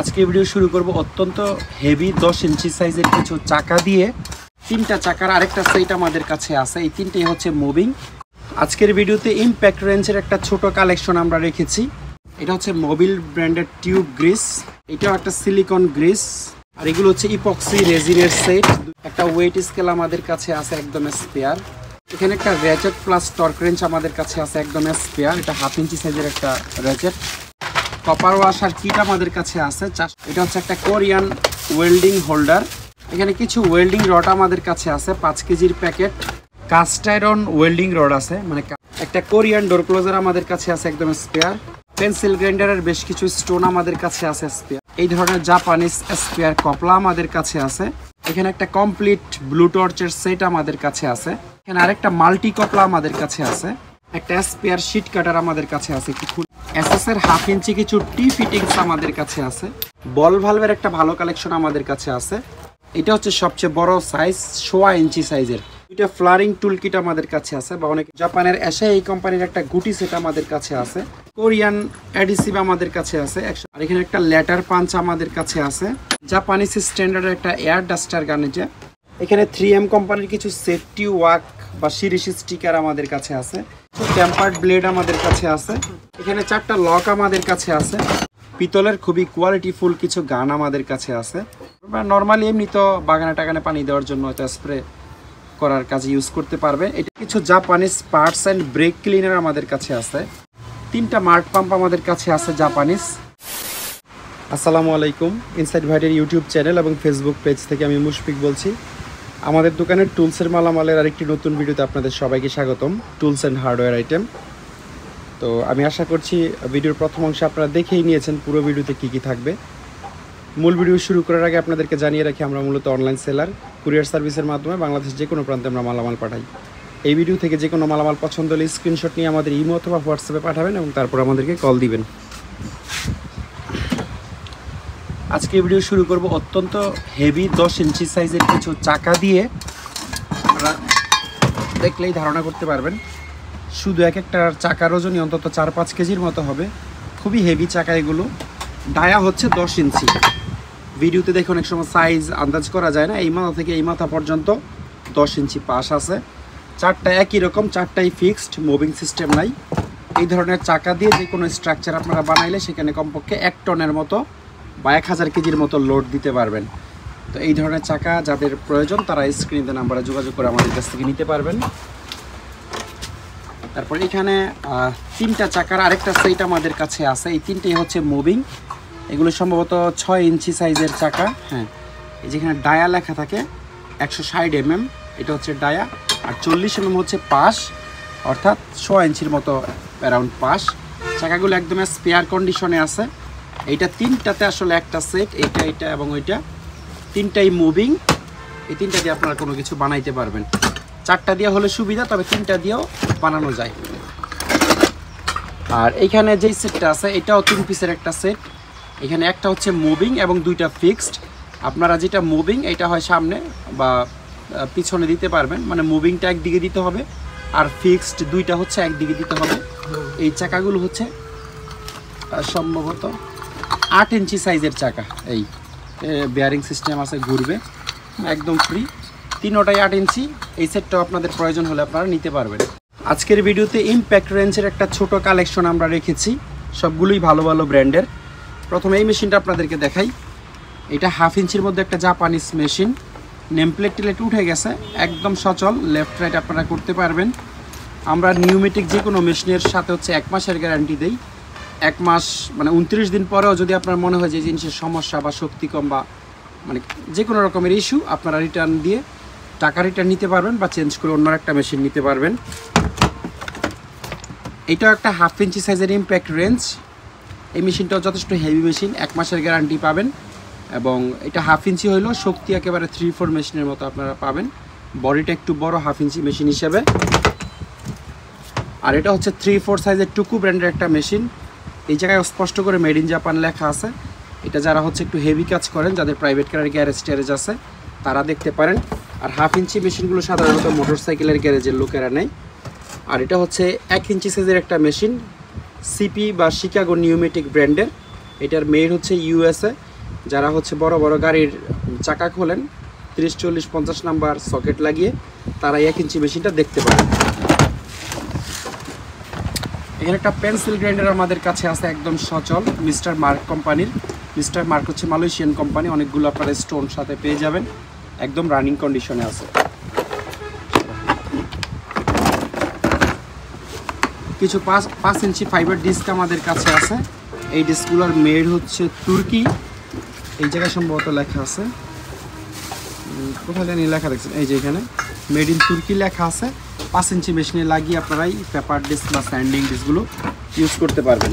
আজকে ভিডিও শুরু করব অত্যন্ত হেভি 10 ইঞ্চি সাইজের কিছু চাকা দিয়ে। তিনটা চাকার আরেকটা সেট আমাদের কাছে আছে, এই তিনটেই হচ্ছে মুভিং। আজকের ভিডিওতে ইম্প্যাক্ট রেঞ্জের একটা ছোট কালেকশন আমরা রেখেছি। এটা হচ্ছে মোবিল ব্র্যান্ডের টিউব গ্রিস, এটাও একটা সিলিকন গ্রিস, আর এগুলো হচ্ছে ইপক্সি রেজিনের সেট। একটা ওয়েট স্কেল আমাদের কাছে আছে একদম স্পেয়ার। এখানে একটা র্যাচেট প্লাস টর্ক রেঞ্জ আমাদের কাছে আছে একদম স্পেয়ার, এটা 1/2 ইঞ্চি সাইজের একটা র্যাচেট। কপার ওয়াশার কিট আমাদের কাছে আছে। এটা হচ্ছে একটা কোরিয়ান ওয়েল্ডিং হোল্ডার। এখানে কিছু ওয়েল্ডিং রড আমাদের কাছে আছে 5 কেজির packet. Cast iron welding rod আছে, মানে একটা কোরিয়ান ডোর ক্লোজার আমাদের কাছে আছে একদম স্পেয়ার। পেন্সিল গ্রাইন্ডারের বেশ কিছু স্টোন আমাদের কাছে আছে স্পেয়ার। এই ধরনের জাপানিজ স্পেয়ার কপলা আমাদের কাছে আছে। এখানে একটা কমপ্লিট ব্লু টর্চের সেট আমাদের কাছে আছে। এখানে আরেকটা মাল্টি কপলা আমাদের কাছে আছে। একটা স্পেয়ার শিট কাটার আমাদের কাছে আছে। এসএস এর 1/2 ইঞ্চি কিছু টি ফিটিংস আমাদের কাছে আছে। বল ভালভের একটা ভালো কালেকশন আমাদের কাছে আছে। এটা হচ্ছে সবচেয়ে বড় সাইজ 1.5 ইঞ্চি সাইজের। এটা ফ্লারিং টুল কিট আমাদের কাছে আছে, বা অনেক জাপানের এশিয়া এই কোম্পানির একটা গুটি সেট আমাদের কাছে আছে। কোরিয়ান অ্যাডিসিভ আমাদের কাছে আছে। আর এখানে একটা লেটার পাঞ্চ আমাদের কাছে আছে। জাপানিজ স্ট্যান্ডার্ডের একটা এয়ার ডাস্টার গান। এখানে 3M কোম্পানির কিছু সেফটি ওয়াক বা শিরিশ স্টিকার আমাদের কাছে আছে। টেম্পার্ড ব্লেড আমাদের কাছে আছে। এখানে 4টা লক আমাদের কাছে আছে। পিতলের খুবই কোয়ালিটিফুল কিছু গান আমাদের কাছে আছে। নর্মালি এমনি তো বাগানে টাগানে পানি দেওয়ার জন্য হয়তো স্প্রে করার কাজে ইউজ করতে পারবে। এটা কিছু Japanese parts and brake cleaner আমাদের কাছে আছে। 3টা মার্ট পাম্প আমাদের কাছে আছে জাপানিজ। আসসালামু আলাইকুম, ইনসাইড ভাইটের ইউটিউব চ্যানেল এবং ফেসবুক পেজ থেকে আমি মুশফিক বলছি। আমাদের দোকানের টুলসের মালামালের আরেকটি নতুন ভিডিওতে আপনাদের সবাইকে স্বাগতম। Tools and hardware item. তো আমি আশা করছি ভিডিওর প্রথম অংশে আপনারা দেখেই নিয়েছেন পুরো ভিডিওতে কী কী থাকবে। মূল ভিডিও শুরু করার আগে আপনাদেরকে জানিয়ে রাখি, আমরা মূলত অনলাইন সেলার। কুরিয়ার সার্ভিসের মাধ্যমে বাংলাদেশের যে কোনো প্রান্তে আমরা মালামাল পাঠাই। এই ভিডিও থেকে যে কোনো মালামাল পছন্দ হলে স্ক্রিনশট নিয়ে আমাদের ইমো অথবা হোয়াটসঅ্যাপে পাঠাবেন এবং তারপর আমাদেরকে কল দিবেন। আজকে ভিডিও শুরু করব অত্যন্ত হেভি 10 ইঞ্চি সাইজের কিছু চাকা দিয়ে। আপনারা দেখলেই ধারণা করতে পারবেন, শুধু এক একটা চাকার ওজনই অন্তত 4-5 কেজির মতো হবে। খুবই হেভি চাকা এগুলো। ডায়া হচ্ছে 10 ইঞ্চি। ভিডিওতে দেখে অনেক সময় সাইজ আন্দাজ করা যায় না। এই মাথা থেকে এই মাথা পর্যন্ত 10 ইঞ্চি পাশ আছে। 4টা একই রকম, 4টাই ফিক্সড, মুভিং সিস্টেম নাই। এই ধরনের চাকা দিয়ে যে কোনো স্ট্রাকচার আপনারা বানাইলে সেখানে কমপক্ষে 1 টনের মতো বা 1000 কেজির মতো লোড দিতে পারবেন। তো এই ধরনের চাকা যাদের প্রয়োজন তারা স্ক্রিনে নাম্বারে যোগাযোগ করে আমাদের কাছ থেকে নিতে পারবেন। তারপর এখানে 3টা চাকার আরেকটা সেট আমাদের কাছে আছে। এই 3টেই হচ্ছে মুভিং। এগুলো সম্ভবত 6 ইঞ্চি সাইজের চাকা। হ্যাঁ, এই যেখানে ডায়া লেখা থাকে 160 mm, এটা হচ্ছে ডায়া। আর 40 mm হচ্ছে পাশ, অর্থাৎ 6 ইঞ্চির মতো অ্যারাউন্ড পাশ। চাকাগুলো একদম স্পেয়ার কন্ডিশনে আছে। এইটা 3টাতে আসলে একটা সেট, এটা এবং ওইটা 3টাই মুভিং। এই 3টা দিয়ে আপনারা কোনো কিছু বানাইতে পারবেন। 4টা দিয়ে হলে সুবিধা, তবে 3টা দিয়েও বানানো যায়। আর এইখানে যেই সেটটা আছে এটাও 3 পিসের একটা সেট। এখানে একটা হচ্ছে মুভিং এবং 2টা ফিক্সড। আপনারা যেটা মুভিং এটা হয় সামনে বা পিছনে দিতে পারবেন, মানে মুভিংটা একদিকে দিতে হবে আর ফিক্সড 2টা হচ্ছে একদিকে দিতে হবে। এই চাকাগুলো হচ্ছে সম্ভবত 8 ইঞ্চি সাইজের চাকা। এই বেয়ারিং সিস্টেম আছে, ঘুরবে একদম ফ্রি। 3টাই 8 ইঞ্চি। এই সেটটাও আপনাদের প্রয়োজন হলে আপনারা নিতে পারবেন। আজকের ভিডিওতে ইম্প্যাক্ট রেঞ্জের একটা ছোট কালেকশন আমরা রেখেছি, সবগুলোই ভালো ভালো ব্র্যান্ডের। প্রথমে এই মেশিনটা আপনাদেরকে দেখাই। এটা 1/2 ইঞ্চির মধ্যে একটা জাপানিজ মেশিন। নেমপ্লেট টেলেট উঠে গেছে, একদম সচল, লেফট রাইট আপনারা করতে পারবেন। আমরা নিউমেটিক যে কোনো মেশিনের সাথে হচ্ছে 1 মাসের গ্যারান্টি দেই। 1 মাস মানে 29 দিন পরেও যদি আপনার মনে হয় যে জিনিসের সমস্যা বা শক্তি কম বা মানে যে কোনো রকমের ইস্যু, আপনারা রিটার্ন দিয়ে টাকা রিটার্ন নিতে পারবেন বা চেঞ্জ করে অন্য একটা মেশিন নিতে পারবেন। এটাও একটা 1/2 ইঞ্চি সাইজের ইম্প্যাক্ট রেঞ্জ। এই মেশিনটাও যথেষ্ট হেভি মেশিন, 1 মাসের গ্যারান্টি পাবেন। এবং এটা 1/2 ইঞ্চি হইলেও শক্তি একেবারে 3-4 মেশিনের মতো আপনারা পাবেন। বডিটা একটু বড় 1/2 ইঞ্চি মেশিন হিসেবে। আর এটা হচ্ছে 3-4 সাইজের টুকু ব্র্যান্ডের একটা মেশিন। এই জায়গায় স্পষ্ট করে মেড ইন জাপান লেখা আছে। এটা যারা হচ্ছে একটু হেভি কাজ করেন, যাদের প্রাইভেট কারের গ্যারেজ ট্যারেজ আছে, তারা দেখতে পারেন। আর 1/2 ইঞ্চি মেশিনগুলো সাধারণত মোটরসাইকেলের গ্যারেজের লোকেরা নেয়। আর এটা হচ্ছে 1 ইঞ্চি সাইজের একটা মেশিন, সিপি বা শিকাগো নিউমেটিক ব্র্যান্ডের। এটার মেড হচ্ছে ইউএসএ। যারা হচ্ছে বড় বড় গাড়ির চাকা খোলেন 30, 40, 50 নাম্বার সকেট লাগিয়ে তারা 1 ইঞ্চি মেশিনটা দেখতে পারেন। এখানে একটা পেন্সিল গ্রাইন্ডার আমাদের কাছে আছে একদম সচল, মিস্টার মার্ক কোম্পানির। মিস্টার মার্ক হচ্ছে মালয়েশিয়ান কোম্পানি, অনেকগুলো আপনারা স্টোন সাথে পেয়ে যাবেন, একদম রানিং কন্ডিশনে আছে। কিছু 5 ইঞ্চি ফাইবার ডিস্ক আমাদের কাছে আছে। এই ডিস্কগুলোর মেড হচ্ছে তুর্কি। এই জায়গায় সম্ভবত লেখা আছে, কোথায় জানি লেখা দেখছেন, এই যে এখানে মেড ইন তুর্কি লেখা আছে। 5 ইঞ্চি মেশিনে লাগিয়ে আপনারা এই পেপার ডিস্ক বা স্যান্ডিং ডিস্কগুলো ইউজ করতে পারবেন।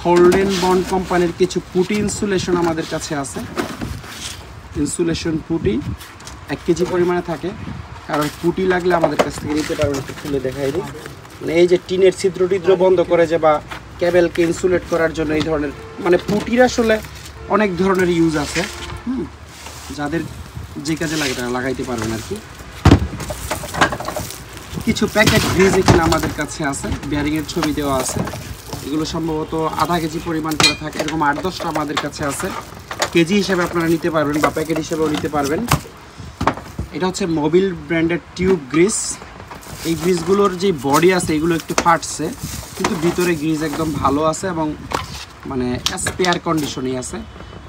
হোল্ডেন বন্ড কোম্পানির কিছু পুটি ইনসুলেশন আমাদের কাছে আছে। ইনসুলেশন পুটি 1 কেজি পরিমাণে থাকে, কারণ পুটি লাগলে আমাদের কাছ থেকে নিতে পারবেন। একটু খুলে দেখাই দিই, মানে এই যে টিনের ছিদ্র টিদ্র বন্ধ করে যে বা কেবেলকে ইনসুলেট করার জন্য এই ধরনের মানে পুটির আসলে অনেক ধরনের ইউজ আছে। যাদের যে কাজে লাগে তারা লাগাইতে পারবেন আর কি। কিছু প্যাকেট গ্রিজ এখানে আমাদের কাছে আছে, বেয়ারিংয়ের ছবি দেওয়া আছে। এগুলো সম্ভবত আধা কেজি পরিমাণ করে থাকে, এরকম 8-10টা আমাদের কাছে আছে। কেজি হিসেবে আপনারা নিতে পারবেন বা প্যাকেট হিসেবেও নিতে পারবেন। এটা হচ্ছে মোবিল ব্র্যান্ডের টিউব গ্রিজ। এই গ্রিজগুলোর যে বডি আছে এগুলো একটু ফাটছে, কিন্তু ভিতরে গ্রিজ একদম ভালো আছে এবং মানে স্পেয়ার কন্ডিশনেই আছে।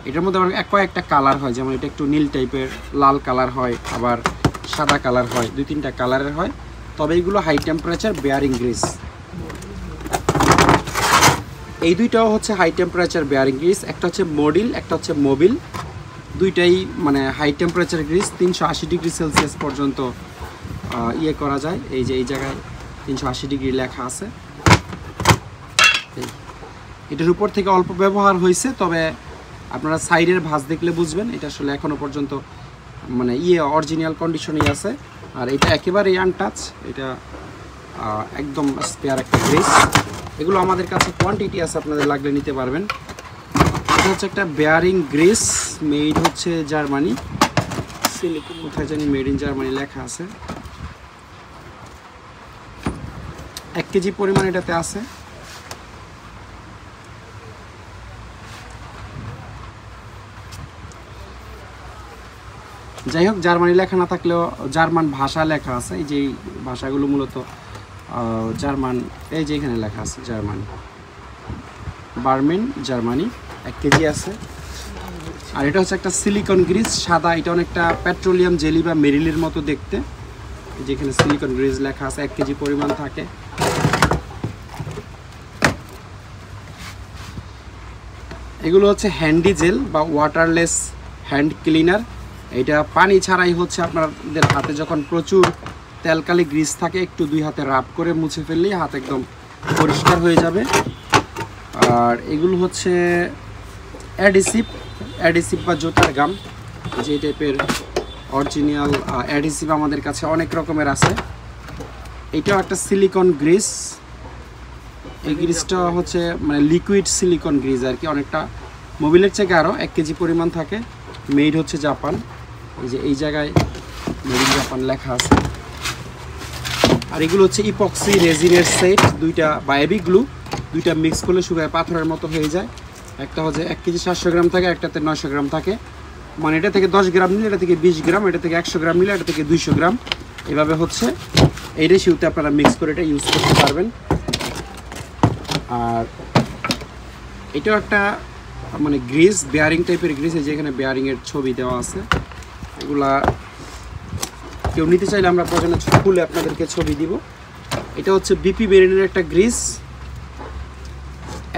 এটার মধ্যে আবার কয়েকটা কালার হয়, যেমন এটা একটু নীল টাইপের, লাল কালার হয়, আবার সাদা কালার হয়, 2-3টা কালারের হয়। তবে এইগুলো হাই টেম্পারেচার বেয়ারিং গ্রিজ। এই দুইটাও হচ্ছে হাই টেম্পারেচার বেয়ারিং গ্রিজ, একটা হচ্ছে মডিল, একটা হচ্ছে মোবিল। দুইটাই মানে high temperature grease, 380 degree Celsius পর্যন্ত ইয়ে করা যায়। এই যে এই জায়গায় 380 ডিগ্রি লেখা আছে। এটার উপর থেকে অল্প ব্যবহার হয়েছে, তবে আপনারা সাইডের ভাঁজ দেখলে বুঝবেন এটা আসলে এখনও পর্যন্ত মানে অরিজিনাল কন্ডিশনেই আছে। আর এটা একেবারেই আনটাচ, এটা একদম স্পেয়ার একটা গ্রিজ। এগুলো আমাদের কাছে কোয়ান্টিটি আছে, আপনাদের লাগলে নিতে পারবেন। এটা হচ্ছে একটা বেয়ারিং গ্রিজ, মেড হচ্ছে জার্মানি, সিলিকন কোথায় জানি মেড ইন জার্মানি লেখা আছে। 1 কেজি পরিমাণ এটাতে আছে। যাই হোক, জার্মানি লেখা না থাকলেও জার্মান ভাষা লেখা আছে। এই যে ভাষাগুলো মূলত জার্মান, এই যে এখানে লেখা আছে জার্মানি, বার্মিন জার্মানি। 1 কেজি আছে। আর এটা হচ্ছে একটা সিলিকন গ্রিজ, সাদা। এটা অনেকটা পেট্রোলিয়াম জেলি বা মেরিলের মতো দেখতে। যেখানে সিলিকন গ্রিজ লেখা আছে, 1 কেজি পরিমাণ থাকে। এগুলো হচ্ছে হ্যান্ডি জেল বা ওয়াটারলেস হ্যান্ড ক্লিনার। এটা পানি ছাড়াই হচ্ছে আপনাদের হাতে যখন প্রচুর তেলকালি গ্রিজ থাকে, একটু 2 হাতে রাব করে মুছে ফেললেই হাত একদম পরিষ্কার হয়ে যাবে। আর এগুলো হচ্ছে অ্যাডিসিভ বা জুতার গাম, যে টাইপের অরিজিনাল অ্যাডিসিভ আমাদের কাছে অনেক রকমের আছে। এটাও একটা সিলিকন গ্রিজ। এই গ্রিজটা হচ্ছে মানে লিকুইড সিলিকন গ্রিজ আর কি, অনেকটা মোবিলের থেকে আরও 1 কেজি পরিমাণ থাকে। মেড হচ্ছে জাপান, এই যে এই জায়গায় মেড ইন জাপান লেখা আছে। আর এগুলো হচ্ছে ইপক্সি রেজিনের সেট, 2টা বা এবি গ্লু, 2টা মিক্স করলে শুকায় পাথরের মতো হয়ে যায়। একটা হচ্ছে 1 কেজি 700 গ্রাম থাকে, একটাতে 900 গ্রাম থাকে। মানে এটা থেকে 10 গ্রাম নিলে এটা থেকে 20 গ্রাম, এটা থেকে 100 গ্রাম নিলে এটা থেকে 200 গ্রাম, এভাবে হচ্ছে এই রেশিওতে আপনারা মিক্স করে এটা ইউজ করতে পারবেন। আর এটাও একটা মানে গ্রিজ, বেয়ারিং টাইপের গ্রিজ, এই যে এখানে বেয়ারিংয়ের ছবি দেওয়া আছে। এগুলা কেউ নিতে চাইলে আমরা প্রয়োজনে খুলে আপনাদেরকে ছবি দিব। এটা হচ্ছে বিপি বেরিনের একটা গ্রিজ,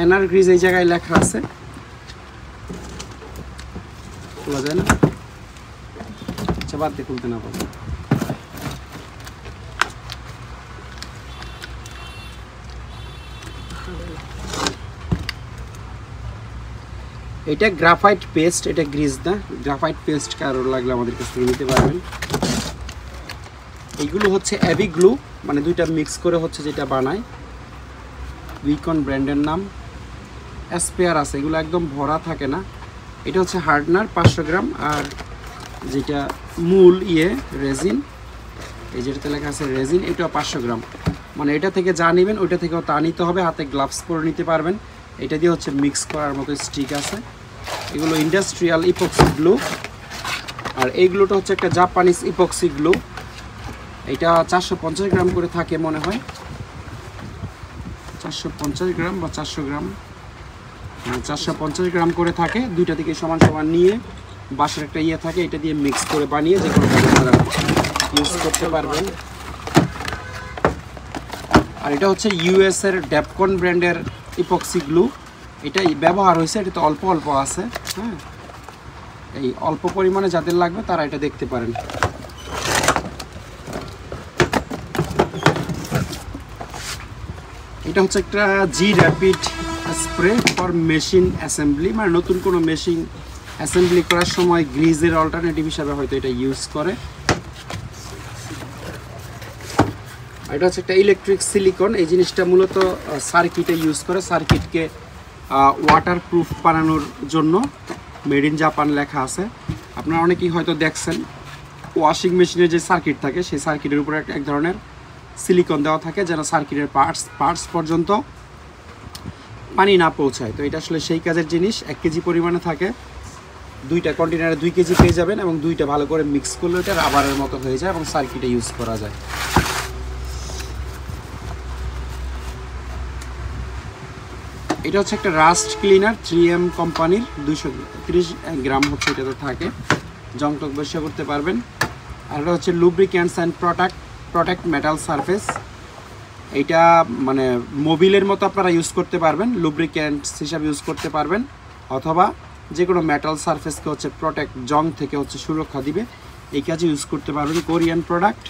এনআর গ্রিজ, এই জায়গায় লেখা আছে, খোলা যায় না, আচ্ছা বাদ দিয়ে খুলতে না পারবো। এটা গ্রাফাইট পেস্ট, এটা গ্রিজ না, গ্রাফাইট পেস্ট কারোর লাগলে আমাদের কাছ থেকে নিতে পারবেন। এইগুলো হচ্ছে এবি গ্লু, মানে 2টা মিক্স করে হচ্ছে যেটা বানায়, উইকন ব্র্যান্ডের নাম। স্পেয়ার আছে, এগুলো একদম ভরা থাকে না। এটা হচ্ছে হার্ডনার 500 গ্রাম, আর যেটা মূল রেজিন, এই যেটাতে লেখা আছে রেজিন, এটাও 500 গ্রাম। মানে এটা থেকে যা নেবেন ওইটা থেকেও তা নিতে হবে, হাতে গ্লাভস পরে নিতে পারবেন। এটা দিয়ে হচ্ছে মিক্স করার মতো স্টিক আছে। এগুলো ইন্ডাস্ট্রিয়াল ইপক্সি গ্লু, আর এইগুলোটা হচ্ছে একটা জাপানিজ ইপক্সি গ্লু। এটা 450 গ্রাম করে থাকে মনে হয়, 450 গ্রাম বা 400 গ্রাম, 450 গ্রাম করে থাকে। দুইটা থেকে সমান সমান নিয়ে বাসার একটা ইয়ে থাকে, এটা দিয়ে মিক্স করে বানিয়ে যে কোনো কাজে আপনারা ইউজ করতে পারবেন। আর এটা হচ্ছে ইউএস এর ড্যাপকন ব্র্যান্ডের ইপক্সি গ্লু। এটা ব্যবহার হয়েছে, এটা তো অল্প অল্প আছে। হ্যাঁ, এই অল্প পরিমাণে যাদের লাগবে তারা এটা দেখতে পারেন। এটা হচ্ছে একটা G rapid spray for machine assembly, মানে নতুন কোনো মেশিন অ্যাসেম্বলি করার সময় গ্রিজের অল্টারনেটিভ হিসাবে হয়তো এটা ইউজ করে। এটা হচ্ছে একটা ইলেকট্রিক সিলিকন। এই জিনিসটা মূলত সার্কিটে ইউজ করে, সার্কিটকে ওয়াটার প্রুফ বানানোর জন্য। মেড ইন জাপান লেখা আছে। আপনারা অনেকেই হয়তো দেখছেন ওয়াশিং মেশিনের যে সার্কিট থাকে সেই সার্কিটের উপরে এক ধরনের সিলিকন দেওয়া থাকে যেন সার্কিটের পার্টস পর্যন্ত পানি না পৌঁছায়। তো এটা আসলে সেই কাজের জিনিস। 1 কেজি পরিমাণে থাকে, দুইটা কন্টেনারে 2 কেজি পেয়ে যাবেন, এবং দুইটা ভালো করে মিক্স করলে এটা রাবারের মতো হয়ে যায় এবং সার্কিটে ইউজ করা যায়। এটা হচ্ছে একটা রাস্ট ক্লিনার 3M কোম্পানির, 230 গ্রাম হচ্ছে এটাতে থাকে, জংটক বসে করতে পারবেন। আর এটা হচ্ছে lubricants and protect metal surface. এইটা মানে মোবিলের মতো আপনারা ইউজ করতে পারবেন, লুব্রিক্যান্টস হিসাবে ইউজ করতে পারবেন, অথবা যে কোনো মেটাল সারফেসকে হচ্ছে জং থেকে হচ্ছে সুরক্ষা দিবে, এই কাজে ইউজ করতে পারবেন। কোরিয়ান প্রোডাক্ট,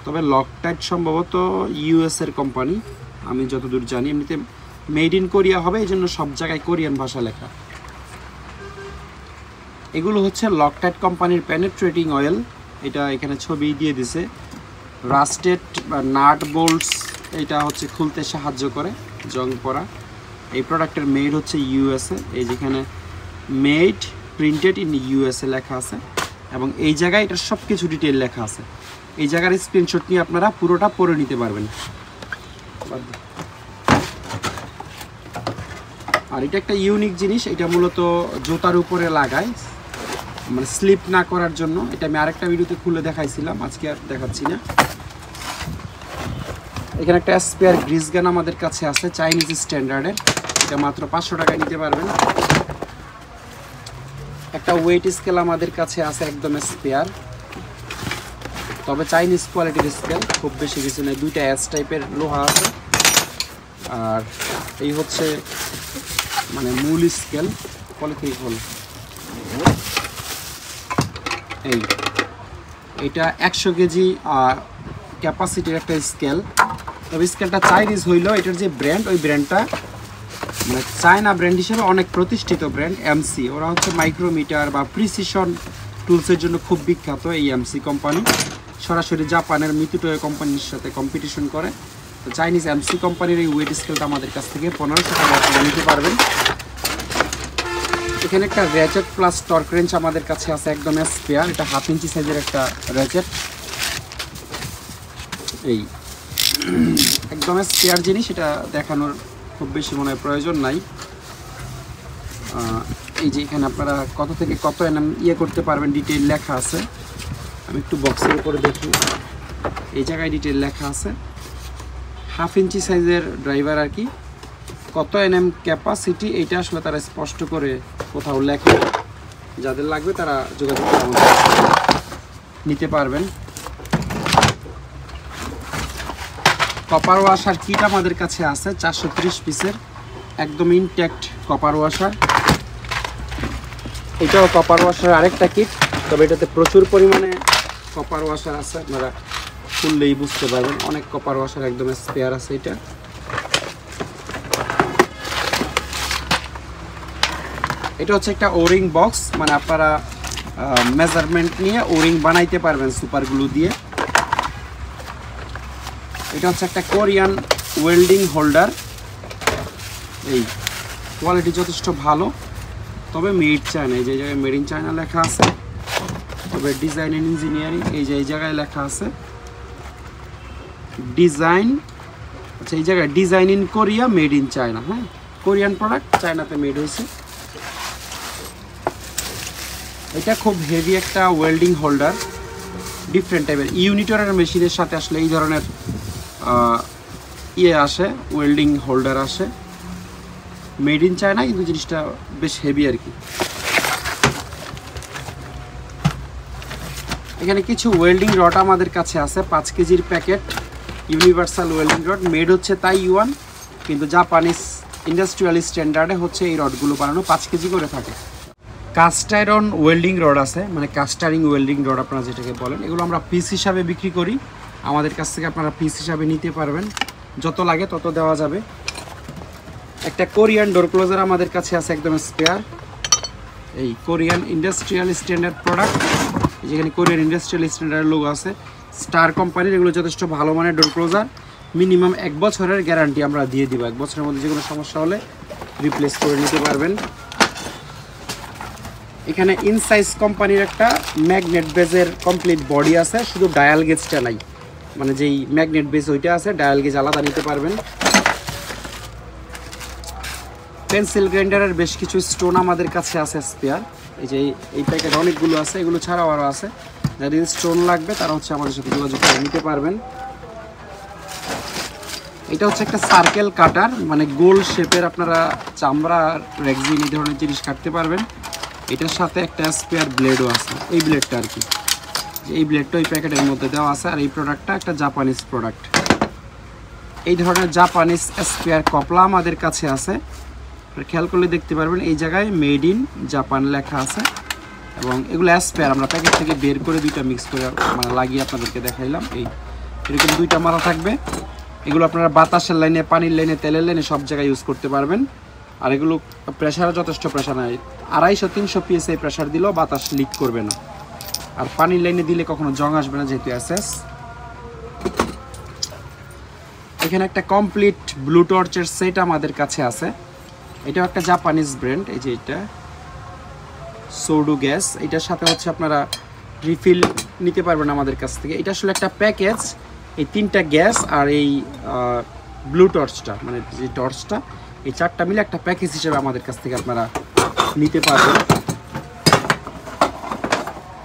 তবে লকটাইট সম্ভবত ইউএস এর কোম্পানি আমি যতদূর জানি। এমনিতে মেড ইন কোরিয়া হবে, এই জন্য সব জায়গায় কোরিয়ান ভাষা লেখা। এগুলো হচ্ছে লকটাইট কোম্পানির পেনেট্রেটিং অয়েল। এটা এখানে ছবি দিয়ে দিছে। রাস্টেড বা নাট বোল্টস এটা হচ্ছে খুলতে সাহায্য করে, জং পড়া। এই প্রোডাক্টের মেড হচ্ছে ইউএসএ, এই যেখানে মেড প্রিন্টেড ইন ইউএসএ লেখা আছে, এবং এই জায়গায় এটা সব কিছু ডিটেল লেখা আছে। এই জায়গার স্ক্রিনশট নিয়ে আপনারা পুরোটা পড়ে নিতে পারবেন। আর এটা একটা ইউনিক জিনিস, এটা মূলত জুতার উপরে লাগায়, মানে স্লিপ না করার জন্য। এটা আমি আরেকটা ভিডিওতে খুলে দেখাইছিলাম, আজকে আর দেখাচ্ছি না। এখানে একটা স্পেয়ার গ্রিজ গান আমাদের কাছে আছে চাইনিজ স্ট্যান্ডার্ডের, এটা মাত্র 500 টাকায় নিতে পারবেন। একটা ওয়েট স্কেল আমাদের কাছে আছে একদম স্পেয়ার, তবে চাইনিজ কোয়ালিটির স্কেল, খুব বেশি কিছু নেই। দুইটা এস টাইপের লোহা আছে। আর এই হচ্ছে মানে মূল স্কেল, পলিথিন হল। এইটা 100 কেজি ক্যাপাসিটির একটা স্কেল, তবে স্কেলটা চাইনিজ হইলো। এটার যে ব্র্যান্ড, ওই ব্র্যান্ডটা মানে চায়না ব্র্যান্ড হিসেবে অনেক প্রতিষ্ঠিত ব্র্যান্ড, এমসি। ওরা হচ্ছে মাইক্রোমিটার বা প্রিসিশন টুলসের জন্য খুব বিখ্যাত। এই এমসি কোম্পানি সরাসরি জাপানের মিতুটোয় কোম্পানির সাথে কম্পিটিশন করে। তো চাইনিজ এমসি কোম্পানির এই ওয়েট স্কেলটা আমাদের কাছ থেকে 1500 টাকা নিতে পারবেন। এখানে একটা র্যাচেট প্লাস টর্ক রেঞ্চ আমাদের কাছে আছে একদম স্পেয়ার। এটা 1/2 ইঞ্চি সাইজের একটা র্যাচেট, এই একদম স্পেয়ার জিনিস। এটা দেখানোর খুব বেশি মনে হয় প্রয়োজন নাই। এই যে এখানে আপনারা কত থেকে কত এনএম ইয়ে করতে পারবেন ডিটেইল লেখা আছে। আমি একটু বক্সের উপরে দেখি, এই জায়গায় ডিটেইল লেখা আছে। 1/2 ইঞ্চি সাইজের ড্রাইভার আর কি, কত এনএম ক্যাপাসিটি এইটা আসলে তারা স্পষ্ট করে কোথাও লেখে। যাদের লাগবে তারা যোগাযোগ করে আমাদের নিতে পারবেন। কপার ওয়াশার কিট আমাদের কাছে আছে 430 পিসের, একদম ইনট্যাক্ট কপার ওয়াশার। এটাও কপার ওয়াশার আরেকটা কিট, তবে এটাতে প্রচুর পরিমাণে কপার ওয়াশার আছে, আপনারা খুললেই বুঝতে পারবেন। অনেক কপার ওয়াশার একদম স্পেয়ার আছে। এটা হচ্ছে একটা ওরিং বক্স, মানে আপনারা মেজারমেন্ট নিয়ে ওরিং বানাইতে পারবেন সুপার গ্লু দিয়ে। এটা হচ্ছে একটা কোরিয়ান ওয়েল্ডিং হোল্ডার, এই কোয়ালিটি যথেষ্ট ভালো, তবে মেড চায়না। এই যে জায়গায় মেড ইন চায়না লেখা আছে, তবে ডিজাইন এন্ড ইঞ্জিনিয়ারিং এই যে এই জায়গায় লেখা আছে। ডিজাইন, আচ্ছা এই জায়গায় design in Korea, made in China. হ্যাঁ, কোরিয়ান প্রোডাক্ট, চায়নাতে মেড হয়েছে। এটা খুব হেভি একটা ওয়েল্ডিং হোল্ডার, ডিফারেন্ট টাইপের ইউনিটরের মেশিনের সাথে আসলে এই ধরনের ইয়ে আসে, ওয়েল্ডিং হোল্ডার আসে, মেড ইন চায়না, কিন্তু জিনিসটা বেশ হেভি আর কি। এখানে কিছু ওয়েল্ডিং রড আমাদের কাছে আছে, 5 কেজির packet universal welding rod, made হচ্ছে তাইওয়ান, কিন্তু জাপানিজ ইন্ডাস্ট্রিয়াল স্ট্যান্ডার্ডে হচ্ছে এই রডগুলো বানানো, 5 কেজি করে থাকে। কাস্ট আয়রন ওয়েল্ডিং রড আছে, মানে কাস্টারিং ওয়েল্ডিং রড আপনারা যেটাকে বলেন, এগুলো আমরা পিস হিসাবে বিক্রি করি, আমাদের কাছ থেকে আপনারা পিস হিসাবে নিতে পারবেন, যত লাগে তত দেওয়া যাবে। একটা কোরিয়ান ডোর ক্লোজার আমাদের কাছে আছে, একদম স্পেয়ার, এই কোরিয়ান ইন্ডাস্ট্রিয়াল স্ট্যান্ডার্ড প্রোডাক্ট, যেখানে কোরিয়ান ইন্ডাস্ট্রিয়াল স্ট্যান্ডার্ড লোগো আছে, স্টার কোম্পানির। এগুলো যথেষ্ট ভালো মানের ডোর ক্লোজার, মিনিমাম 1 বছরের গ্যারান্টি আমরা দিয়ে দিব, 1 বছরের মধ্যে যে কোনো সমস্যা হলে রিপ্লেস করে নিতে পারবেন। এখানে ইনসাইজ কোম্পানির একটা ম্যাগনেট বেজের কমপ্লিট বডি আছে, শুধু ডায়াল গেজটা নাই, মানে যেই ম্যাগনেট বেজ ওইটা আছে, ডায়াল গেজ আলাদা নিতে পারবেন। পেন্সিল গ্রাইন্ডারের বেশ কিছু স্টোন আমাদের কাছে আছে স্পেয়ার, এই যে এই প্যাকেট অনেকগুলো আছে, এগুলো ছাড়াও আরও আছে, যাদের স্টোন লাগবে তারা হচ্ছে আমাদের সাথে যোগাযোগ করে নিতে পারবেন। এটা হচ্ছে একটা সার্কেল কাটার, মানে গোল শেপের, আপনারা চামড়া, রেক্সিন এই ধরনের জিনিস কাটতে পারবেন। এটার সাথে একটা স্পেয়ার ব্লেডও আছে, এই ব্লেডটা আর কি, এই ব্লেডটা ওই প্যাকেটের মধ্যে দেওয়া আছে। আর এই প্রোডাক্টটা একটা জাপানিজ প্রোডাক্ট। এই ধরনের জাপানিজ স্পেয়ার কপলা আমাদের কাছে আছে, খেয়াল করলে দেখতে পারবেন এই জায়গায় মেড ইন জাপান লেখা আছে, এবং এগুলো স্পেয়ার আমরা প্যাকেট থেকে বের করে দুইটা মিক্স করে মানে লাগিয়ে আপনাদেরকে দেখাইলাম। এই এরকম দুইটা মালা থাকবে, এগুলো আপনারা বাতাসের লাইনে, পানির লাইনে, তেলের লাইনে সব জায়গায় ইউজ করতে পারবেন। আর এগুলো প্রেশারও যথেষ্ট প্রেশার নাই, 250-300 PSI প্রেশার দিলেও বাতাস লিক করবে না, আর পানির লাইনে দিলে কখনো জং আসবে না, যেহেতু এসএস। এখানে একটা কমপ্লিট ব্লু টর্চের সেট আমাদের কাছে আছে, এটাও একটা জাপানিজ ব্র্যান্ড, এই যে এটা সোডু গ্যাস, এটার সাথে হচ্ছে আপনারা রিফিল নিতে পারবেন আমাদের কাছ থেকে। এটা আসলে একটা প্যাকেজ, এই 3টা গ্যাস আর এই ব্লু টর্চটা, মানে যে টর্চটা, এই 4টা মিলে একটা প্যাকেজ হিসেবে আমাদের কাছ থেকে আপনারা নিতে পারবেন।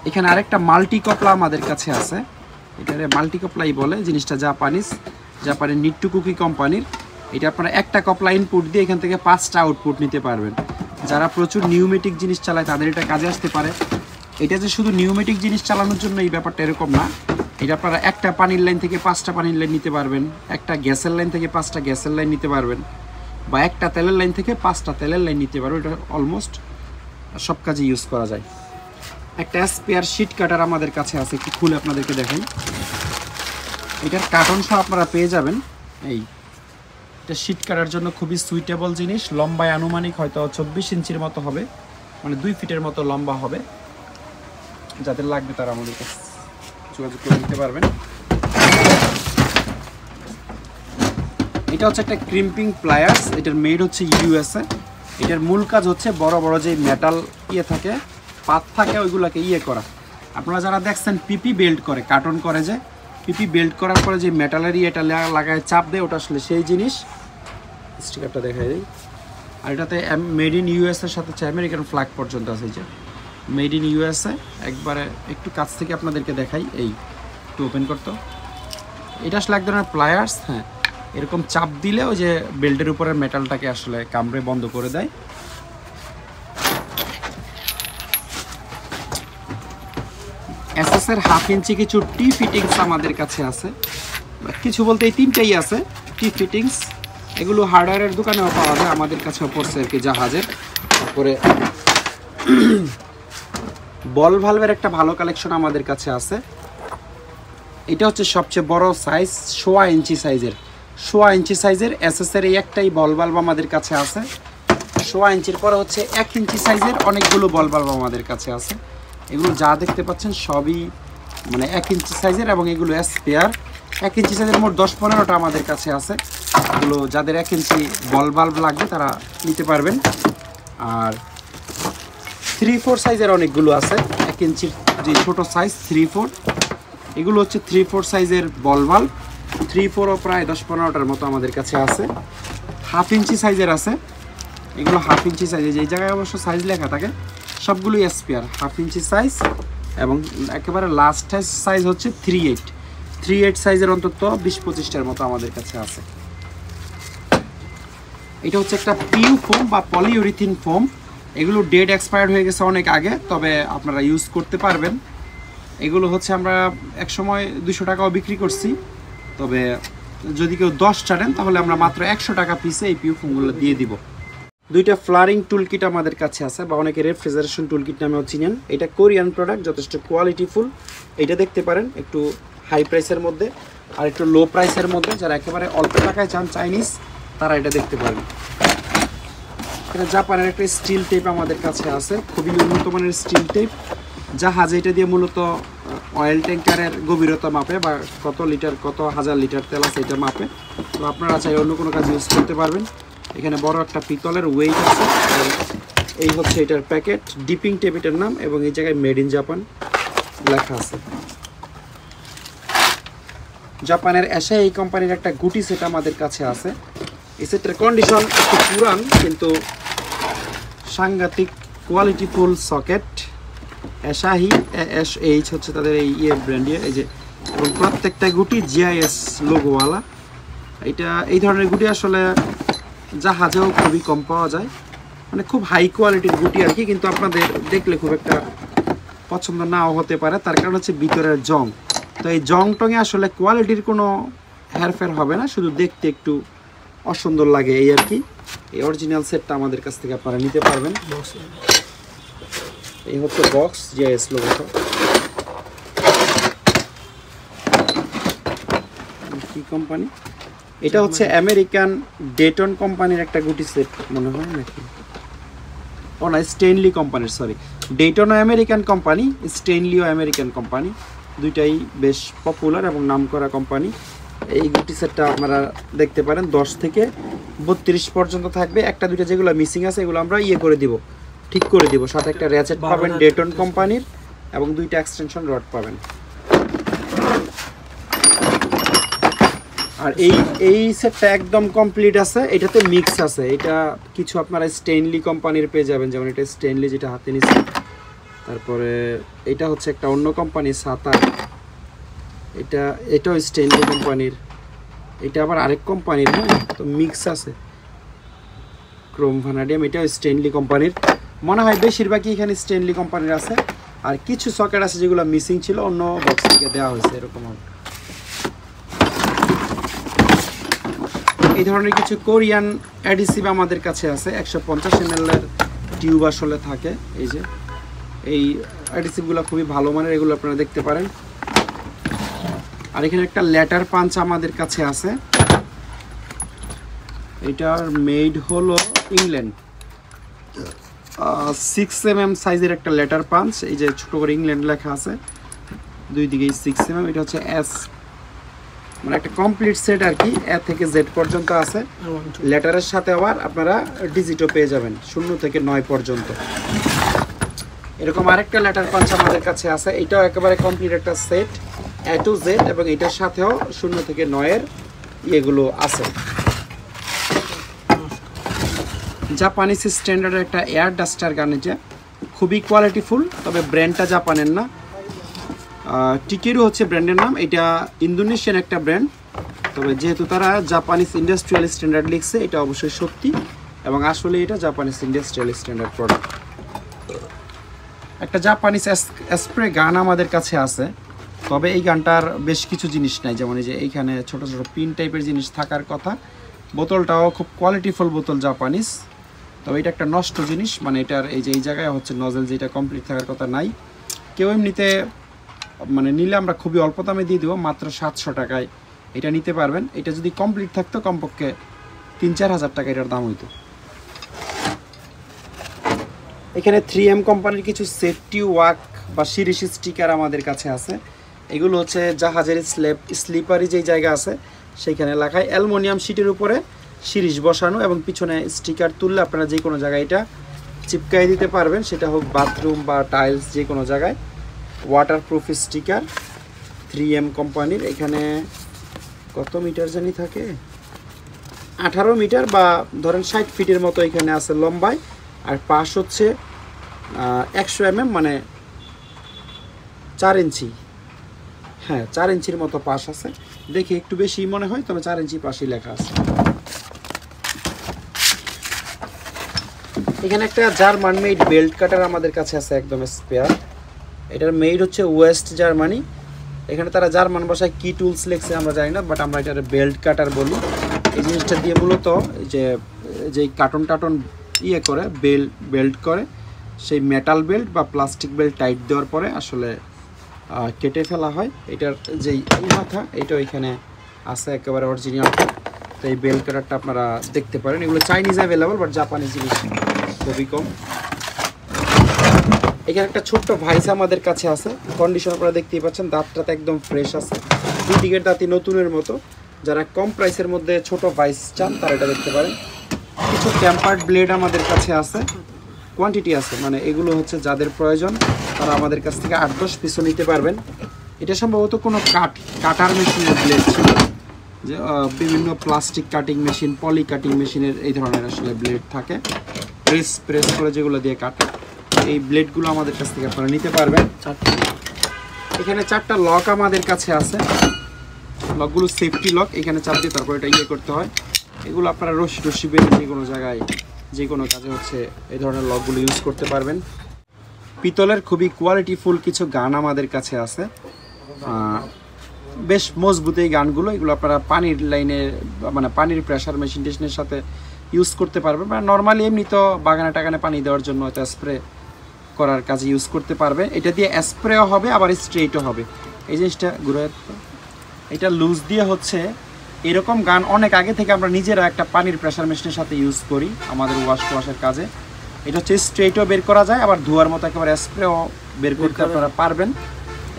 এখানে আরেকটা মাল্টি কপলা আমাদের কাছে আছে, এটারে মাল্টি কপলাই বলে, জিনিসটা জাপানের নিট্টু কুকি কোম্পানির। এটা আপনারা একটা কপলা ইনপুট দিয়ে এখান থেকে 5টা আউটপুট নিতে পারবেন। যারা প্রচুর নিউমেটিক জিনিস চালায় তাদের এটা কাজে আসতে পারে। এটা যে শুধু নিউমেটিক জিনিস চালানোর জন্য এই ব্যাপারটা এরকম না, এটা আপনারা একটা পানির লাইন থেকে 5টা পানির লাইন নিতে পারবেন, একটা গ্যাসের লাইন থেকে 5টা গ্যাসের লাইন নিতে পারবেন, বা একটা তেলের লাইন থেকে 5টা তেলের লাইন নিতে পারবেন। এটা অলমোস্ট সব কাজে ইউজ করা যায়। একটা স্পেয়ার শিট কাটার আমাদের কাছে আছে, একটু খুলে আপনাদেরকে দেখাই। এটার কার্টন সহ আপনারা পেয়ে যাবেন। এই এটা শিট কাটার জন্য খুবই সুইটেবল জিনিস, লম্বায় আনুমানিক হয়তো 24 ইঞ্চির মতো হবে, মানে 2 ফিটের মতো লম্বা হবে। যাদের লাগবে তারা আমাদের কাছে যোগাযোগ করে নিতে পারবেন। এটা হচ্ছে একটা ক্রিম্পিং প্লায়ার্স, এটার মেড হচ্ছে ইউএসএ। এটার মূল কাজ হচ্ছে বড় বড় যে মেটাল থাকে, পাত থাকে, ওইগুলোকে করা। আপনারা যারা দেখছেন পিপি বেল্ট করে, কার্টন করে, যে পিপি বেল্ট করার পরে যে মেটালের এটা লাগায় চাপ দেয়, ওটা আসলে সেই জিনিস। স্টিকারটা দেখাই দিই। আর এটাতে মেড ইন ইউএসএর সাথে হচ্ছে আমেরিকান ফ্ল্যাগ পর্যন্ত আছে, যে মেড ইন ইউএসএ। একবারে একটু কাছ থেকে আপনাদেরকে দেখাই, এই একটু ওপেন করতো। এটা আসলে এক ধরনের প্লায়ার্স, হ্যাঁ, এরকম চাপ দিলে ওই যে বেল্টের উপরের মেটালটাকে আসলে কামড়ে বন্ধ করে দেয়। এসএসের 1/2 ইঞ্চি কিছু টি ফিটিংস আমাদের কাছে আছে, কিছু বলতে এই 3টাই আছে টি ফিটিংস। এগুলো হার্ডওয়্যারের দোকানেও পাওয়া যায়, আমাদের কাছেও পড়ছে আর কি, জাহাজের। তারপরে বল ভালভের একটা ভালো কালেকশন আমাদের কাছে আছে। এটা হচ্ছে সবচেয়ে বড় সাইজ, 1.25 ইঞ্চি সাইজের। 1.25 ইঞ্চি সাইজের এসএসের এই একটাই বল বাল্ব আমাদের কাছে আছে। 1.25 ইঞ্চির পরে হচ্ছে 1 ইঞ্চি সাইজের অনেকগুলো বল বাল্ব আমাদের কাছে আছে। এগুলো যা দেখতে পাচ্ছেন সবই মানে 1 ইঞ্চি সাইজের, এবং এগুলো স্পেয়ার। 1 ইঞ্চি সাইজের মোট 10-15টা আমাদের কাছে আছে। এগুলো যাদের 1 ইঞ্চি বল বাল্ব লাগবে তারা নিতে পারবেন। আর 3/4 সাইজের অনেকগুলো আছে, 1 ইঞ্চির যে ছোটো সাইজ 3/4, এগুলো হচ্ছে 3/4 সাইজের বল বাল্ব। 3-4ও প্রায় 10-15টার মতো আমাদের কাছে আছে। 1/2 ইঞ্চি সাইজের আছে, এগুলো 1/2 ইঞ্চি সাইজের, যেই জায়গায় অবশ্য সাইজ লেখা থাকে সবগুলোই স্পেয়ার 1/2 ইঞ্চি সাইজ। এবং একেবারে লাস্ট সাইজ হচ্ছে 3/8 সাইজের অন্তত 20-25টার মতো আমাদের কাছে আছে। এটা হচ্ছে একটা পিউ ফোম বা পলিউরিথিন ফোম। এগুলো ডেট এক্সপায়ার্ড হয়ে গেছে অনেক আগে, তবে আপনারা ইউজ করতে পারবেন। এগুলো হচ্ছে আমরা এক সময় 200 টাকাও বিক্রি করছি, তবে যদি কেউ 10টা নেন তাহলে আমরা মাত্র 100 টাকা পিসে এই পিউ ফোমগুলো দিয়ে দিব। 2টা ফ্লারিং টুলকিট আমাদের কাছে আছে, বা অনেকে রেফ্রিজারেশন টুলকিট নামেও চিনেন। এটা কোরিয়ান প্রোডাক্ট, যথেষ্ট কোয়ালিটিফুল। এটা দেখতে পারেন একটু হাই প্রাইসের মধ্যে আর একটু লো প্রাইসের মধ্যে। যারা একেবারে অল্প টাকায় চান চাইনিজ, তারা এটা দেখতে পারেন। এটা জাপানের একটা স্টিল টেপ আমাদের কাছে আছে, খুবই উন্নত মানের স্টিল টেপ। জাহাজ এটা দিয়ে মূলত অয়েল ট্যাঙ্কারের গভীরতা মাপে, বা কত লিটার কত হাজার লিটার তেল আছে এটা মাপে। তো আপনারা চাই অন্য কোনো কাজ ইউজ করতে পারবেন। এখানে বড় একটা পিতলের ওয়েট আছে, এই হচ্ছে এটার প্যাকেট, ডিপিং টেপ এটার নাম, এবং এই জায়গায় মেড ইন জাপান লেখা আছে। জাপানের এশিয়া এই কোম্পানির একটা গুটি সেট আমাদের কাছে আছে। এই সেটের কন্ডিশন একটু পুরান, কিন্তু সাংঘাতিক কোয়ালিটিফুল সকেট। এশাহি ASH হচ্ছে তাদের এই ব্র্যান্ডে, এই যে, এবং প্রত্যেকটা গুটি GIS লোগোওয়ালা। এটা এই ধরনের গুটি আসলে জাহাজেও খুবই কম পাওয়া যায়, মানে খুব হাই কোয়ালিটির গুটি আর কি। কিন্তু আপনাদের দেখলে খুব একটা পছন্দ নাও হতে পারে, তার কারণ হচ্ছে ভিতরের জং। তো এই জং টঙে আসলে কোয়ালিটির কোনো হেরফের হবে না, শুধু দেখতে একটু অসুন্দর লাগে এই আর কি। এই অরিজিনাল সেটটা আমাদের কাছ থেকে আপনারা নিতে পারবেন। এই হচ্ছে বক্স, GIS লোগোটা। কি কোম্পানি এটা? হচ্ছে আমেরিকান ডেটন কোম্পানির একটা গুটি সেট মনে হয় নাকি, ও না, স্টেনলি কোম্পানির, সরি। ডেটনও আমেরিকান কোম্পানি, স্টেনলিও আমেরিকান কোম্পানি, দুইটাই বেশ পপুলার এবং নামকরা কোম্পানি। এই গুটি সেটটা আপনারা দেখতে পারেন 10 থেকে 32 পর্যন্ত থাকবে। একটা দুইটা যেগুলো মিসিং আছে এগুলো আমরা করে দিব, ঠিক করে দিব। সাথে একটা র্যাচেট পাবেন ডেটন কোম্পানির, এবং 2টা এক্সটেনশন রড পাবেন। আর এই সেটটা একদম কমপ্লিট আছে, এটাতে মিক্স আছে। এটা কিছু আপনারা স্টেনলি কোম্পানির পেয়ে যাবেন, যেমন এটা স্টেনলি যেটা হাতে নিচ্ছে। তারপরে এটা হচ্ছে একটা অন্য কোম্পানি সাতা, এটাও স্টেনলি কোম্পানির। এটা আবার আরেক কোম্পানির, হ্যাঁ, তো মিক্স আছে। ক্রোম ভ্যানাডিয়াম, এটাও স্টেনলি কোম্পানির। মনে হয় বেশিরভাগই এখানে স্টেনলি কোম্পানির আছে, আর কিছু সকেট আছে যেগুলো মিসিং ছিল, অন্য বক্স থেকে দেওয়া হয়েছে এরকম। এই ধরনের কিছু কোরিয়ান অ্যাডিসিভ আমাদের কাছে আছে। 150 ml এর টিউব আসলে থাকে। এই যে এই অ্যাডিসিভগুলো খুবই ভালো মানের, এগুলো আপনারা দেখতে পারেন। আর এখানে একটা লেটার পাঞ্চ আমাদের কাছে আছে, এটার মেড হলো ইংল্যান্ড। 6 mm সাইজের একটা লেটার পাঞ্চ, এই যে ছোট করে ইংল্যান্ড লেখা আছে দুই দিকেই 6 mm। এটা হচ্ছে S, মানে একটা কমপ্লিট সেট আর কি, A থেকে Z পর্যন্ত আছে। লেটারের সাথে আবার আপনারা ডিজিটও পেয়ে যাবেন 0 থেকে 9 পর্যন্ত। এরকম আরেকটা লেটার পাঞ্চ আমাদের কাছে আছে, এটাও একেবারে কমপ্লিট একটা সেট A to Z, এবং এটার সাথেও 0 থেকে 9 এর এগুলো আছে। জাপানিজ স্ট্যান্ডার্ডের একটা এয়ার ডাস্টার গান, এটা খুবই কোয়ালিটিফুল, তবে ব্র্যান্ডটা জাপানের না। টিকেরু হচ্ছে ব্র্যান্ডের নাম। এটা ইন্দোনেশিয়ান একটা ব্র্যান্ড, তবে যেহেতু তারা জাপানিজ ইন্ডাস্ট্রিয়াল স্ট্যান্ডার্ড লিখছে, এটা অবশ্যই সত্যি, এবং আসলে এটা জাপানিজ ইন্ডাস্ট্রিয়াল স্ট্যান্ডার্ড প্রোডাক্ট। একটা জাপানিজ স্প্রে গান আমাদের কাছে আছে, তবে এই গানটার বেশ কিছু জিনিস নাই, যেমন এই যে এইখানে ছোট ছোট পিন টাইপের জিনিস থাকার কথা। বোতলটাও খুব কোয়ালিটিফুল বোতল জাপানিজ, তবে এটা একটা নষ্ট জিনিস, মানে এটার এই যে এই জায়গায় হচ্ছে নজেল যেটা কমপ্লিট থাকার কথা নাই। কেউ এমনিতে মানে নিলে আমরা খুবই অল্প দামে দিয়ে দেবো, মাত্র 700 টাকায় এটা নিতে পারবেন। এটা যদি কমপ্লিট থাকতো কমপক্ষে 3-4 হাজার টাকা এটার দাম হইতো। এখানে 3M কোম্পানির কিছু সেফটি ওয়াক বা শিরিষ স্টিকার আমাদের কাছে আছে। এগুলো হচ্ছে জাহাজের স্লিপারি যেই জায়গা আছে সেইখানে লেখায় অ্যালুমিনিয়াম শিটের উপরে শিরিষ বসানো, এবং পিছনে স্টিকার তুললে আপনারা যে কোনো জায়গায় এটা চিপকাই দিতে পারবেন, সেটা হোক বাথরুম বা টাইলস, যে কোনো জায়গায়। ওয়াটারপ্রুফ স্টিকার 3M কোম্পানির। এখানে কত মিটার জানি থাকে, 18 মিটার বা ধরেন 60 ফিটের মতো এখানে আছে লম্বায়। আর পাশ হচ্ছে 100 mm, মানে 4 ইঞ্চি। হ্যাঁ, 4 ইঞ্চির মতো পাশ আছে, দেখে একটু বেশি মনে হয়, তবে 4 ইঞ্চি পাশই লেখা আছে। এখানে একটা জার্মান মেড বেল্ট কাটার আমাদের কাছে আছে, একদম স্পেয়ার। এটার মেড হচ্ছে ওয়েস্ট জার্মানি। এখানে তারা জার্মান ভাষায় কি টুলস লিখছে আমরা জানি না, বাট আমরা এটার বেল্ট কাটার বলি। এই জিনিসটা দিয়ে মূলত যে কার্টন টাটন করে বেল্ট করে, সেই মেটাল বেল্ট বা প্লাস্টিক বেল্ট টাইট দেওয়ার পরে আসলে কেটে ফেলা হয়। এটার যেই মাথা, এটা এখানে আছে একেবারে অরিজিনাল। তো এই বেল্ট কাটারটা আপনারা দেখতে পারেন। এগুলো চাইনিজ অ্যাভেলেবল, বাট জাপানিজ জিনিস খুবই কম। এখানে একটা ছোট্ট ভাইস আমাদের কাছে আছে, কন্ডিশন আপনারা দেখতেই পাচ্ছেন, দাঁতটা একদম ফ্রেশ আছে, দুই দিকের দাঁতই নতুনের মতো। যারা কম প্রাইসের মধ্যে ছোট ভাইস চান তারা এটা দেখতে পারেন। কিছু টেম্পার্ড ব্লেড আমাদের কাছে আছে, কোয়ান্টিটি আছে, মানে এগুলো হচ্ছে যাদের প্রয়োজন তারা আমাদের কাছ থেকে 8-10 পিসও নিতে পারবেন। এটা সম্ভবত কোনো কাটার মেশিনের ব্লেড ছিল, যে বিভিন্ন প্লাস্টিক কাটিং মেশিন, পলি কাটিং মেশিনের এই ধরনের আসলে ব্লেড থাকে, প্রেস করে যেগুলো দিয়ে কাটে। এই ব্লেডগুলো আমাদের কাছ থেকে আপনারা নিতে পারবেন। এখানে 4টা লক আমাদের কাছে আছে, লকগুলো সেফটি লক। এখানে চাপ দিয়ে তারপর এটা করতে হয়। এগুলো আপনারা রশি বেঁধে যে কোনো জায়গায় যে কোনো কাজে হচ্ছে এই ধরনের লকগুলো ইউজ করতে পারবেন। পিতলের খুবই কোয়ালিটিফুল কিছু গান আমাদের কাছে আছে, বেশ মজবুত এই গানগুলো। এগুলো আপনারা পানির লাইনে, মানে পানির প্রেশার মেশিন টেশনের সাথে ইউজ করতে পারবেন, বা নর্মালি এমনি তো বাগানে টাগানে পানি দেওয়ার জন্য হয়তো স্প্রে করার কাজে ইউজ করতে পারবে। এটা দিয়ে স্প্রেও হবে আবার স্ট্রেটও হবে। এই জিনিসটা ঘুরে, এটা লুজ দিয়ে হচ্ছে এরকম গান অনেক আগে থেকে আমরা নিজেরা একটা পানির প্রেশার মেশিনের সাথে ইউজ করি আমাদের ওয়াশের কাজে। এটা হচ্ছে স্ট্রেটও বের করা যায়, আবার ধোয়ার মতো একেবারে স্প্রেও বের করতে আপনারা পারবেন।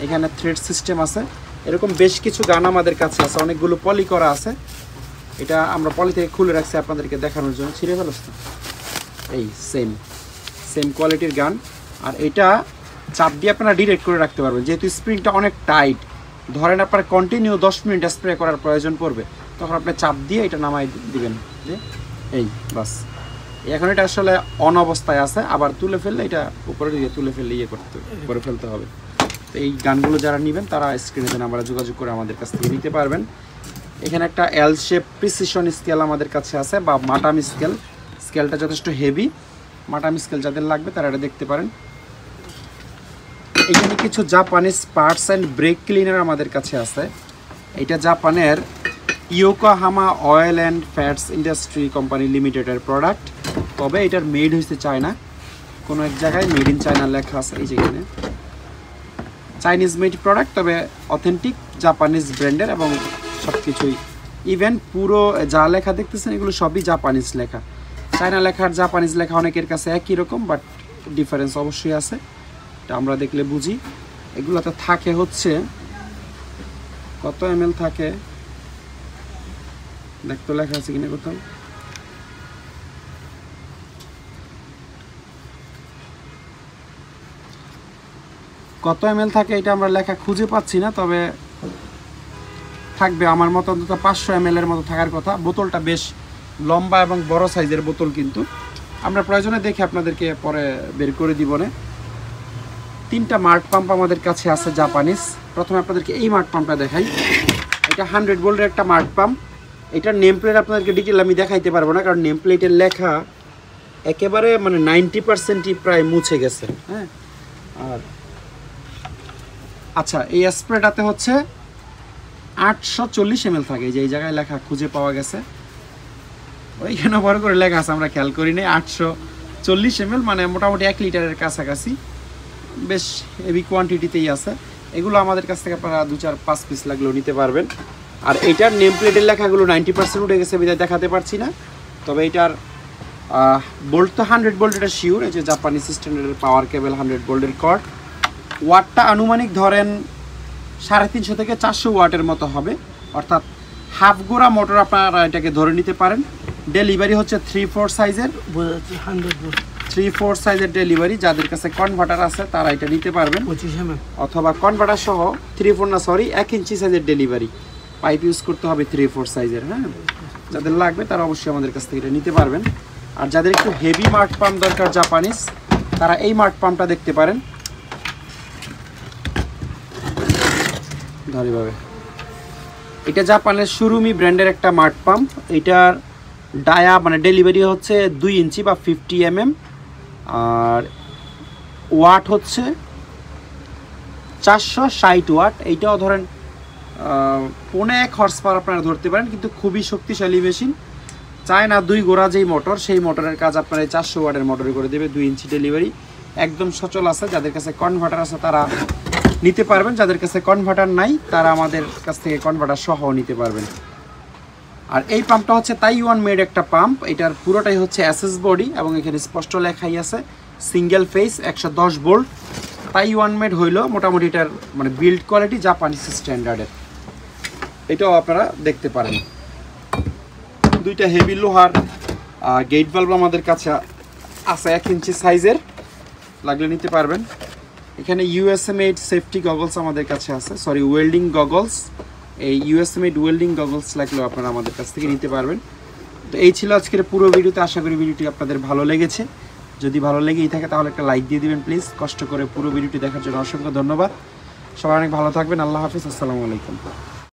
এখানে থ্রেড সিস্টেম আছে। এরকম বেশ কিছু গান আমাদের কাছে আছে, অনেকগুলো পলি করা আছে। এটা আমরা পলি থেকে খুলে রাখছি আপনাদেরকে দেখানোর জন্য। ছিঁড়ে ফেলছ না, এই সেম কোয়ালিটির গান। আর এটা চাপ দিয়ে আপনারা ডিরেক্ট করে রাখতে পারবেন, যেহেতু স্প্রিংটা অনেক টাইট। ধরেন আপনার কন্টিনিউ 10 মিনিট স্প্রে করার প্রয়োজন পড়বে, তখন আপনি চাপ দিয়ে এটা নামাই দিবেন, যে এই বাস। এখন এটা আসলে অন অবস্থায় আছে, আবার তুলে ফেললে এটা উপরে দিয়ে তুলে ফেললে করে ফেলতে হবে। তো এই গানগুলো যারা নেবেন তারা স্ক্রিনে নাম্বারে যোগাযোগ করে আমাদের কাছ থেকে নিতে পারবেন। এখানে একটা এল শেপ প্রিসিশন স্কেল আমাদের কাছে আছে, বা মাটাম স্কেল। স্কেলটা যথেষ্ট হেভি, মাটাম স্কেল যাদের লাগবে তারা এটা দেখতে পারেন। এখানে কিছু Japanese parts and brake cleaner আমাদের কাছে আছে। এটা জাপানের Yokohama oil and fats industry company লিমিটেডের প্রোডাক্ট, তবে এটার মেড হয়েছে চায়না। কোনো এক জায়গায় মেড ইন চায়না লেখা আছে, এই যেখানে চাইনিজ মেড প্রোডাক্ট, তবে অথেন্টিক জাপানিজ ব্র্যান্ডের, এবং সব কিছুই ইভেন পুরো যা লেখা দেখতেছেন এগুলো সবই জাপানিজ লেখা। চায়না লেখার জাপানিজ লেখা অনেকের কাছে একই রকম, বাট ডিফারেন্স অবশ্যই আছে, এটা আমরা দেখলে বুঝি। এগুলোতে থাকে হচ্ছে কত ml থাকে দেখতে লেখা আছে কিনা কোথাও। কত ml থাকে এটা আমরা লেখা খুঁজে পাচ্ছি না, তবে থাকবে আমার মতো অন্তত 500 ml এর মতো থাকার কথা। বোতলটা বেশ লম্বা এবং বড় সাইজের বোতল, কিন্তু আমরা প্রয়োজনে দেখে আপনাদেরকে পরে বের করে দিব না। 3টা মার্ট পাম্প আমাদের কাছে আছে জাপানিজ। প্রথমে আপনাদেরকে এই মার্ট পাম্পটা দেখাই। এটা 100 ভোল্টের একটা মার্ট পাম্প। এটার নেম প্লেট আপনাদেরকে ডিটেল আমি দেখাইতে পারবো না, কারণ নেম প্লেটের লেখা একেবারে মানে 90%ই প্রায় মুছে গেছে। হ্যাঁ, আর আচ্ছা, এই স্প্রেটাতে হচ্ছে 840 ml থাকে, এই জায়গায় লেখা খুঁজে পাওয়া গেছে, ওইখানে বড় করে লেখা আছে, আমরা খেয়াল করি নাই। 840 ml মানে মোটামুটি 1 লিটারের কাছাকাছি, বেশ হেভি কোয়ান্টিটিতেই আছে। এগুলো আমাদের কাছ থেকে আপনারা 2-4-5 পিস লাগলেও নিতে পারবেন। আর এইটার নেম প্লেটের লেখাগুলো 90% উঠে গেছে, বিধায় দেখাতে পারছি না। তবে এটার বোল্ট তো 100 ভোল্ট, এটা শিওর। এই যে জাপানিজ স্ট্যান্ডার্ডের পাওয়ার কেবল, 100 ভোল্টের কর্ড। ওয়াটটা আনুমানিক ধরেন 350 থেকে 400 ওয়াটের মতো হবে, অর্থাৎ হাফ গোড়া মোটর আপনারা এটাকে ধরে নিতে পারেন। ডেলিভারি হচ্ছে 3-4 সাইজের, 3-4 সাইজের ডেলিভারি। যাদের কাছে কনভার্টার আছে তারা এটা নিতে পারবেন, অথবা কনভার্টার সহ 1 ইঞ্চি সাইজের ডেলিভারি। পাইপ ইউজ করতে হবে 3/4 সাইজের। হ্যাঁ, যাদের লাগবে তারা অবশ্যই আমাদের কাছ থেকে এটা নিতে পারবেন। আর যাদের একটু হেভি মার্ট পাম্প দরকার জাপানিজ, তারা এই মার্ট পাম্পটা দেখতে পারেন। ধরেভাবে এটা জাপানের সুরুমি ব্র্যান্ডের একটা মার্ট পাম্প। এটার ডায়া মানে ডেলিভারি হচ্ছে 2 ইঞ্চি বা 50 mm, আর ওয়াট হচ্ছে 460 ওয়াট। এইটাও ধরেন 1.5 হর্স পাওয়ার আপনারা ধরতে পারেন, কিন্তু খুবই শক্তিশালী মেশিন। চায় না 2 গোড়া যেই মোটর, সেই মোটরের কাজ আপনারা 400 ওয়াটের মোটরে করে দেবে। 2 ইঞ্চি ডেলিভারি, একদম সচল আছে। যাদের কাছে কনভার্টার আছে তারা নিতে পারবেন, যাদের কাছে কনভার্টার নাই তারা আমাদের কাছ থেকে কনভার্টার সহ নিতে পারবেন। আর এই পাম্পটা হচ্ছে তাইওয়ান মেড একটা পাম্প। এটার পুরোটাই হচ্ছে এসএস বডি এবং এখানে স্পষ্ট লেখাই আছে single face 110 volt. Taiwan made হইলো মোটামুটি এটার মানে বিল্ড কোয়ালিটি জাপানিজ স্ট্যান্ডার্ডের। এটাও আপনারা দেখতে পারেন। 2টা হেভি লোহার গেট ভালভ আমাদের কাছে আছে 1 ইঞ্চি সাইজের, লাগলে নিতে পারবেন। এখানে ইউএসএ মেড সেফটি গগলস আমাদের কাছে আছে, সরি ওয়েল্ডিং গগলস। এই ইউএসএ মেড ওয়েল্ডিং গগলস লাগলেও আপনারা আমাদের কাছ থেকে নিতে পারবেন। তো এই ছিল আজকের পুরো ভিডিওতে। আশা করি ভিডিওটি আপনাদের ভালো লেগেছে। যদি ভালো লেগেই থাকে তাহলে একটা লাইক দিয়ে দিবেন প্লিজ। কষ্ট করে পুরো ভিডিওটি দেখার জন্য অসংখ্য ধন্যবাদ। সবাই অনেক ভালো থাকবেন। আল্লাহ হাফিজ, আসসালামু আলাইকুম।